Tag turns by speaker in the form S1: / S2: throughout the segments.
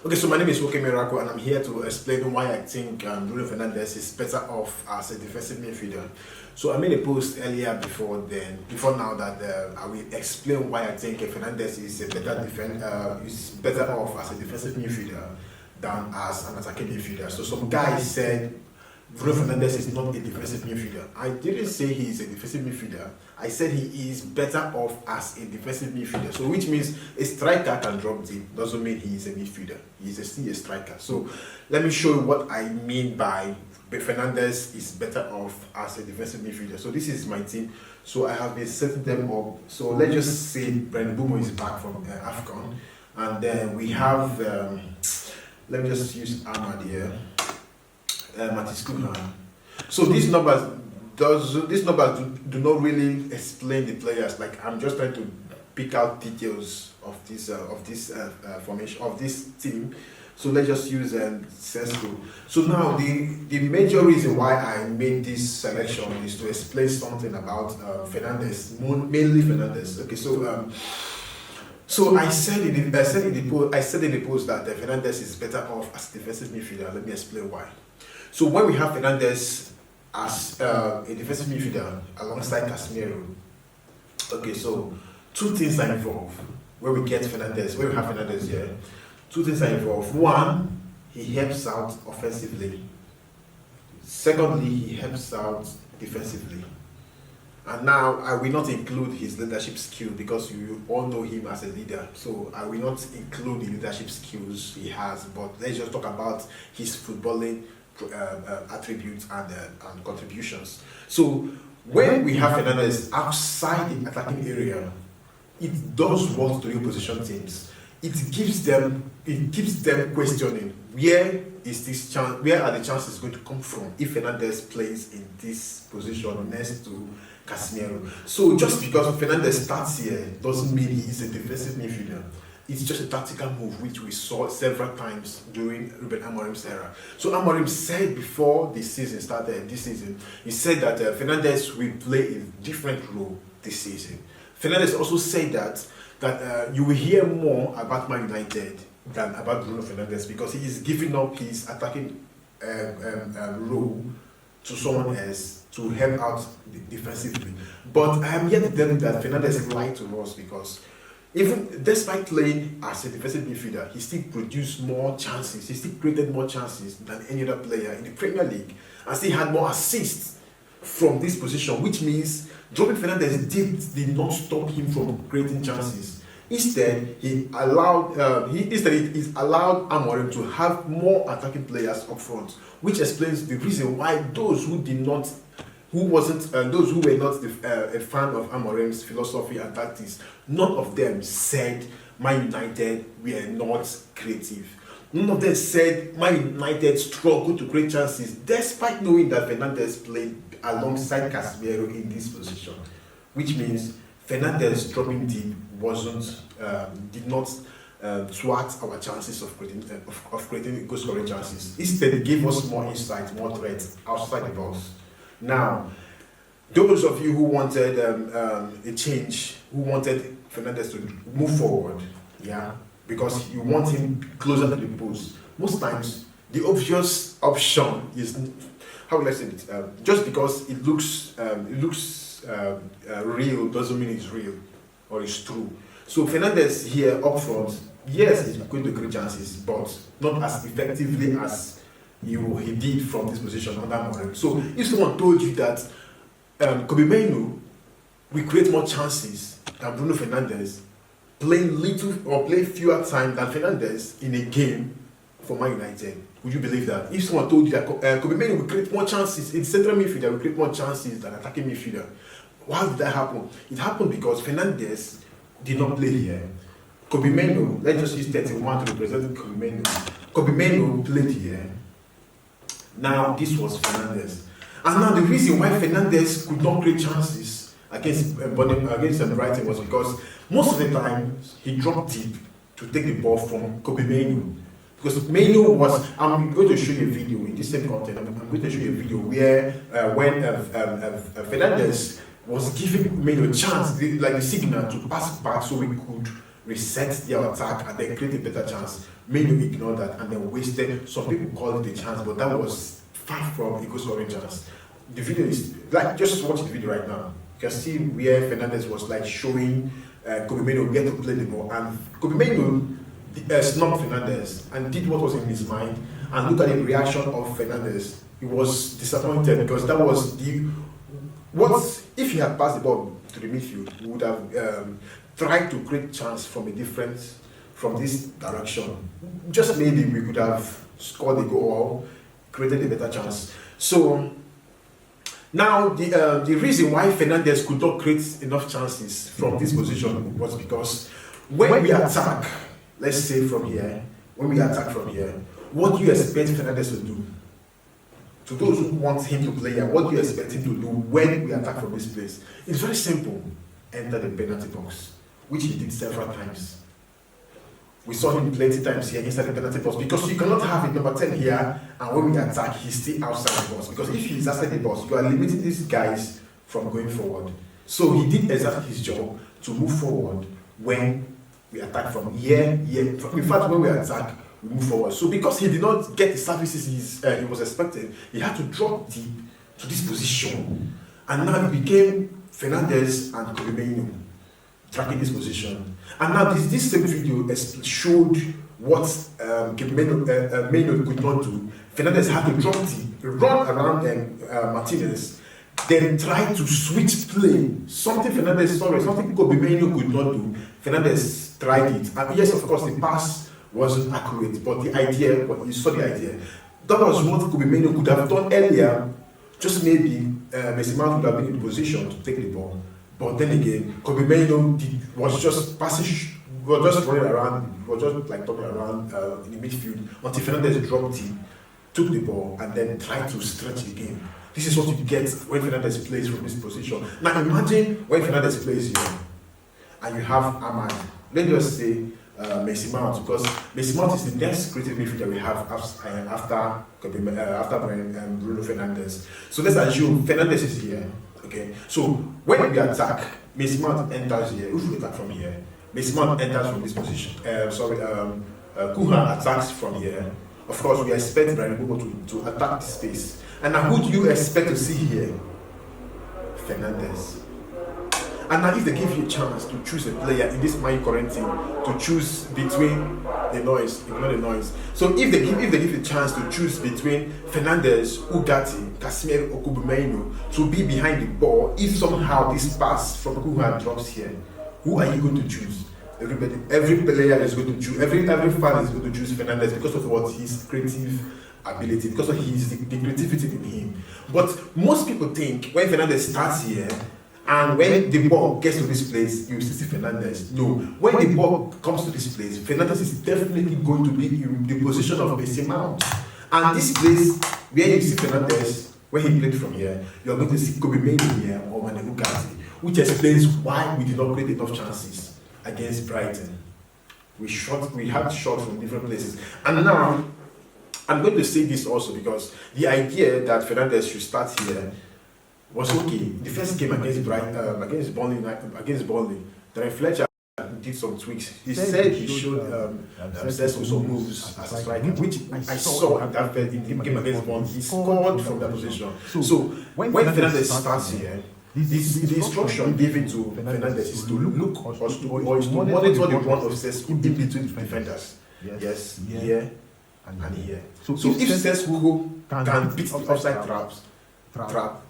S1: Okay, so my name is Woke Miracle, and I'm here to explain why I think Bruno Fernandes is better off as a defensive midfielder. So I made a post earlier before now that I will explain why I think Fernandes is is better off as a defensive midfielder than as an attacking midfielder. So some guys said Bruno Fernandes is not a defensive midfielder. I didn't say he is a defensive midfielder. I said he is better off as a defensive midfielder. So which means a striker can drop deep. Doesn't mean he is a midfielder. He is still a striker. So let me show you what I mean by Fernandes is better off as a defensive midfielder. So this is my team. So I have been setting them up. So let's just say Bruno is back from AFCON. And then we have, let me just use Ahmad here. Matis Cunha. So these numbers do not really explain the players. Like I'm just trying to pick out details of this formation of this team. So let's just use Sesko. So now the major reason why I made this selection is to explain something about Fernandes, mainly Fernandes. Okay, so I said in the post that Fernandes is better off as a defensive midfielder. Let me explain why. So when we have Fernandes as a defensive midfielder alongside Casemiro, okay, so two things are involved when we have Fernandes here. Two things are involved. One, he helps out offensively. Secondly, he helps out defensively. And now I will not include his leadership skill because you all know him as a leader. So I will not include the leadership skills he has, but let's just talk about his footballing attributes and contributions. So when we have Fernandes outside the attacking area, it does work to the opposition teams. It keeps them questioning where are the chances going to come from if Fernandes plays in this position next to Casemiro. So just because Fernandes starts here doesn't mean he is a defensive midfielder. It's just a tactical move which we saw several times during Ruben Amorim's era. So Amorim said before the season started, he said that Fernandes will play a different role this season. Fernandes also said that you will hear more about Man United than about Bruno Fernandes because he is giving up his attacking role to someone else to help out defensively. But I am yet to tell you that Fernandes lied to us because even despite playing as a defensive midfielder, he still produced more chances. He still created more chances than any other player in the Premier League and still had more assists from this position, which means dropping Fernandes did not stop him from creating chances. Instead, he allowed Amorim to have more attacking players up front, which explains the reason why those who were not a fan of Amorim's philosophy and tactics, none of them said Man United were not creative. None of them said Man United struggled to create chances, despite knowing that Fernandes played alongside Casemiro in this position, which means Fernandes dropping deep did not thwart our chances of creating goal scoring chances. Instead, it gave us more insight, more threats outside the box. Now, those of you who wanted a change, who wanted Fernandes to move forward, because you want him closer to the post, most times the obvious option is, how will I say it? Just because it looks real doesn't mean it's real or it's true. So Fernandes here up front, yes, he's going to create chances, but not as effectively as he did from this position under Amorim. So if someone told you that Kobe Mainoo will create more chances than Bruno Fernandes, playing fewer time than Fernandes in a game for Man United, would you believe that? If someone told you that Kobe Mainoo will create more chances in central midfielder, will create more chances than attacking midfielder, why did that happen? It happened because Fernandes did not play here. Kobe Mainoo, let's just use 31 to represent Kobe Mainoo. Kobe Mainoo played here. Now this was Fernandes. And now the reason why Fernandes could not create chances against Brighton was because most of the time he dropped deep to take the ball from Kobe Mainoo. Because Mainoo was, I'm going to show you a video in this same content. I'm going to show you a video where when Fernandes was giving Mainoo a chance, like a signal to pass back so we could reset their attack, and then create a better chance. Made you ignore that and then wasted. Some people call it a chance, but that was far from a goal scoring chance. The video is like, just watch the video right now. You can see where Fernandes was like showing Kobe Mainoo where to play the ball, and Kobe Mainoo snubbed Fernandes and did what was in his mind. And look at the reaction of Fernandes. He was disappointed because that was what if he had passed the ball to the midfield, he would have tried to create chance from this direction. Just maybe we could have scored a goal or created a better chance. So now the reason why Fernandes could not create enough chances from this position was because when we attack, let's say from here, what do you expect Fernandes to do? To those who want him to play here, what do you expect him to do when we attack from this place? It's very simple. Enter the penalty box, which he did several times. We saw him plenty times here inside the penalty box, because you cannot have a number 10 here and when we attack, he's still outside the box. Because if he's outside the box, you are limiting these guys from going forward. So he did exactly his job to move forward when we attack from here. In fact, when we attack, we move forward. So because he did not get the services he was expecting, he had to drop deep to this position. And now it became Fernandes and Kobe Mainoo tracking this position. And now this same video showed what Mainoo could not do. Fernandes had to drop deep, run around Martinez, then try to switch play. Something Kobe Mainoo could not do. Fernandes tried it. And yes, of course, the pass wasn't accurate, but the idea, you saw the idea. That was what Kobe Mainoo could have done earlier. Just maybe Messi Mount would have been in position to take the ball. But then again, Kobe Mainoo was just passing, was just running around, was just like talking around in the midfield until Fernandes dropped him, took the ball, and then tried to stretch the game. This is what you get when Fernandes plays from this position. Now imagine when Fernandes plays here, and you have Ahmad. Let's just say Messi Mount, because Messi Mount is the next creative midfielder we have after Bruno Fernandes. So let's assume Fernandes is here. Okay, so when we attack, Messi Mount enters here. If we attack from here, Messi Mount enters from this position. Kuha attacks from here. Of course, we expect Bruno to attack this space. And now, who do you expect to see here? Fernandes. And now if they give you a chance to choose a player in this mind current team, to choose between the noise, ignore the noise. So if they give you a chance to choose between Fernandes, Ugati, Casemiro, or Kobe Mainoo to be behind the ball, if somehow this pass from Kuha drops here, who are you going to choose? Every player is going to choose, every fan is going to choose Fernandes because of what his creative ability, because of the creativity in him. But most people think when Fernandes starts here, and when the ball gets to this place, you see Fernandes. No, when the ball comes to this place, Fernandes is definitely going to be in the position of Messi Mount. And this place where you see Fernandes, when he played from here, you are going to see Kobe Mainoo here or Mane Ugati, which explains why we did not create enough chances against Brighton. We had shots from different places. And now, I'm going to say this also because the idea that Fernandes should start here was okay. The first game against against Burnley, then Fletcher did some tweaks. He said he showed some moves as a striker, which I saw at that in the game against Burnley. He scored from that position. So when Fernandes starts here, the instruction given to Fernandes is to look or to monitor the run of Sesko in between the defenders. Yes, here and here. So if Sesko can beat the offside trap,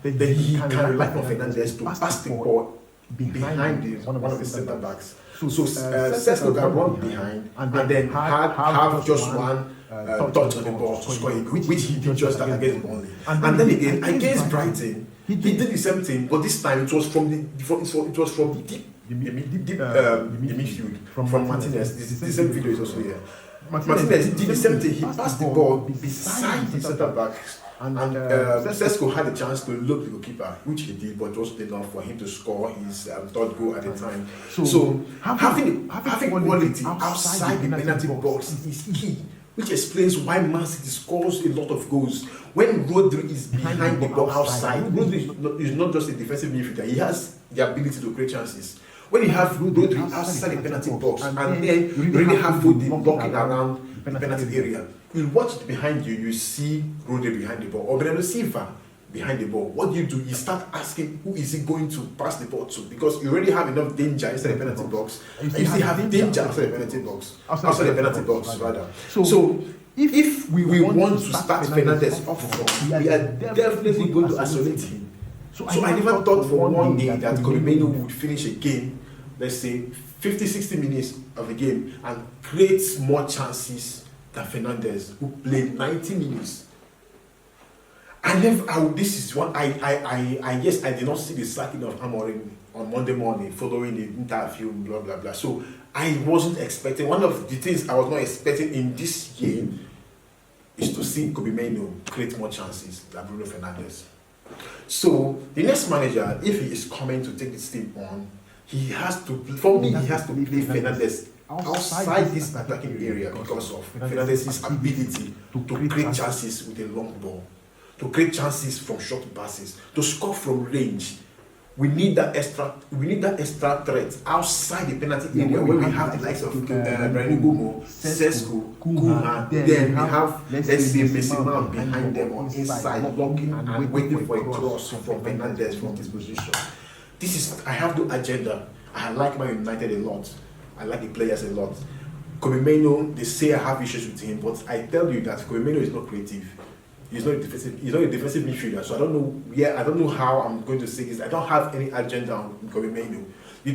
S1: then he can rely on Fernandes to pass the ball behind one of the centre backs. So Sesko can run behind and then have just one touch on the ball to score a goal, which he did just that against Burnley. And then again against Brighton, he did the same thing, but this time it was from the midfield from Martinez. The same video is also here. Martinez did the same thing. He passed the ball beside the centre backs. And Sesko had a chance to look the goalkeeper, which he did, but it wasn't enough for him to score his third goal at the time. So having quality outside the penalty box is key, which explains why Man City scores a lot of goals. When Rodri is behind the ball outside, Rodri is not just a defensive midfielder, he has the ability to create chances. When you have Rodri outside the penalty box, and then you really have Foden blocking around the penalty area, you watch it behind you, you see Rodri behind the ball, or Bernardo Silva behind the ball. What do? You start asking who is he going to pass the ball to, because you already have enough danger inside the penalty box, and you still have danger outside the penalty box, outside the penalty box rather. So if we want to start Fernandes off front, we are definitely going to isolate him. So I never thought for one day that Kobe Mainoo would finish a game, let's say 50-60 minutes of the game, and create more chances than Fernandes, who played 90 minutes. This is what I guess I did not see the sacking of Amorim on Monday morning following the interview, blah blah blah. So I wasn't expecting, one of the things I was not expecting in this game is to see Kobe Mainoo create more chances than Bruno Fernandes. So the next manager, if he is coming to take this team on, he has to play Fernandes outside this attacking area, because of Fernandes' ability to create chances with a long ball, to create chances from short passes, to score from range. We need that extra threat outside the penalty area, where we have the likes of Brian Gumo, Sesko, Kuma. Then we have, let's say, Messi Mount behind them on inside, blocking and waiting for a cross from Fernandes from this position. I have no agenda. I like Man United a lot. I like the players a lot. Kobe Mainoo, they say I have issues with him, but I tell you that Kobe Mainoo is not creative. He's not a defensive midfielder, so I don't know how I'm going to say this. I don't have any agenda on Kobe Mainoo. The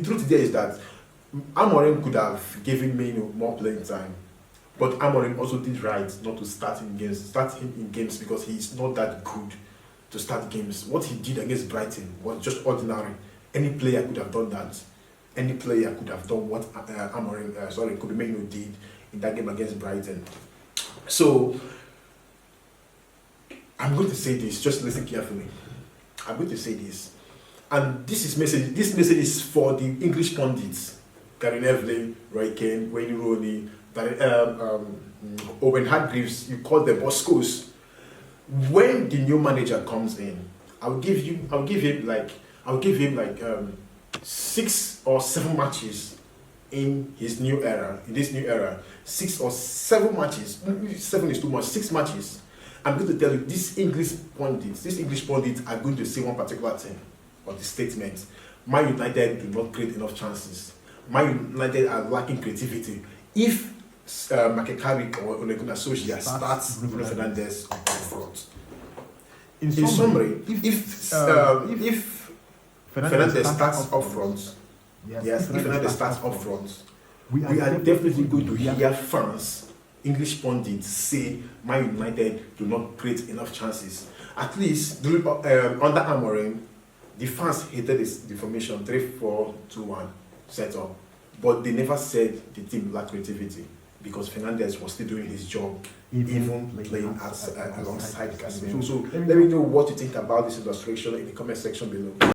S1: truth there is that Amorim could have given Mainoo more playing time, but Amorim also did right not to start him in games because he's not that good to start games. What he did against Brighton was just ordinary. Any player could have done that. Any player could have done what Kobe Mainoo did in that game against Brighton. So I'm going to say this, just listen carefully. I'm going to say this. And this message is for the English pundits. Gary Neville, Roy Keane, Wayne Rooney, Owen Hargreaves, you call them Boscos. When the new manager comes in, I'll give him like 6 or 7 matches in this new era. 6 or 7 matches. 7 is too much. 6 matches. I'm going to tell you, these English pundits are going to say one particular thing, or the statement: Man United do not create enough chances. Man United are lacking creativity. If Michael Carrick or Solskjaer starts Bruno Fernandes up front. In summary, if Fernandes starts up front, we are definitely going to hear fans, English pundits, say Man United do not create enough chances. At least under Amorim, the fans hated the formation 3-4-2-1 setup, but they never said the team lacked creativity, because Fernandes was still doing his job, even playing alongside Casemiro. So let me know what you think about this illustration in the comment section below.